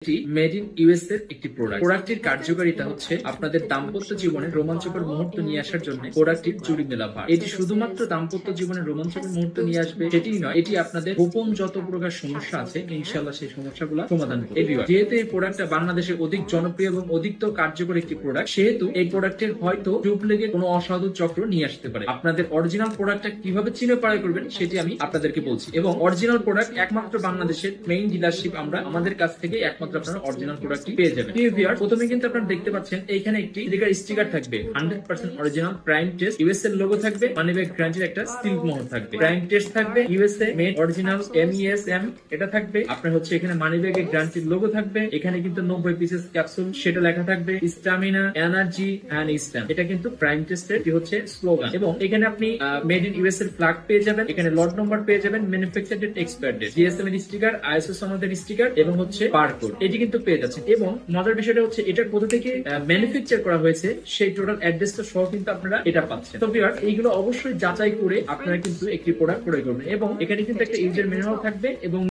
এটি made in US এর একটি প্রোডাক্ট। প্রোডাক্টটির কার্যকারিতা হচ্ছে আপনাদের দাম্পত্য জীবনে রোমাঞ্চকর মুহূর্ত নিয়ে আসার জন্য প্রোডাক্টটির জুড়ি মেলা ভার। এটি শুধুমাত্র দাম্পত্য জীবনে রোমাঞ্চকর মুহূর্ত নিয়ে আসবে সেটি নয়, এটি আপনাদের গোপন যত প্রকার সমস্যা আছে ইনশাআল্লাহ সেই সমস্যাগুলো সমাধান করবে। যেহেতু এই প্রোডাক্টটা বাংলাদেশে অধিক জনপ্রিয় এবং অধিকতর কার্যকর একটি প্রোডাক্ট, সেহেতু এই প্রোডাক্টের হয়তো ডুপ্লিকে কোনো অসাধু চক্র নিয়ে আসতে পারে। আপনাদের অরিজিনাল প্রোডাক্টটা কিভাবে চিনে পাড়ায় করবেন সেটি আমি আপনাদেরকে বলছি, এবং অরিজিনাল প্রোডাক্ট একমাত্র বাংলাদেশের মেইন ডিলারশিপ আমরা আমাদের কাছ থেকে একমাত্র আপনারা অরিজিনাল প্রোডাক্টটি পেয়ে যাবেন। প্রথমে কিন্তু আপনারা দেখতে পাচ্ছেন এইখানে একটি স্টিকার থাকবে 100% অরিজিনাল প্রাইম টেস্ট ইউএস এর লোগো থাকবে, মানি ব্যাগ গ্যারান্টির একটা স্টিল মোহর থাকবে, প্রাইম টেস্ট থাকবে, ইউএসএ মেড অরিজিনাল MESM এটা থাকবে, আপনার হচ্ছে এখানে মানি ব্যাগের গ্যারান্টির লোগো থাকবে, এখানে কিন্তু 90 পিসেস ক্যাপসুল সেটা লেখা থাকবে, স্টামিনা এনার্জি এন্ড স্ট্যান্ড এটা কিন্তু প্রাইম টেস্টের কি হচ্ছে স্লোগান, এবং এখানে আপনি মেড ইন ইউএস এর ফ্ল্যাগ পেয়ে যাবেন, এখানে লট নম্বর পেয়ে যাবেন, manufacture date, expire date, GSM এর স্টিকার, আইএসও সনদের স্টিকার এবং হচ্ছে বারকোড এটি কিন্তু পেয়ে যাচ্ছেন। এবং মজার বিষয়টা হচ্ছে এটা কোথা থেকে ম্যানুফ্যাকচার করা হয়েছে সেই টোটাল অ্যাড্রেসটা সহ কিন্তু আপনারা এটা পাচ্ছেন। তো ভিউয়ার এইগুলো অবশ্যই যাচাই করে আপনারা কিন্তু একটি প্রোডাক্ট ক্রয় করবেন, এবং এখানে কিন্তু একটা ইউজার ম্যানুয়াল থাকবে এবং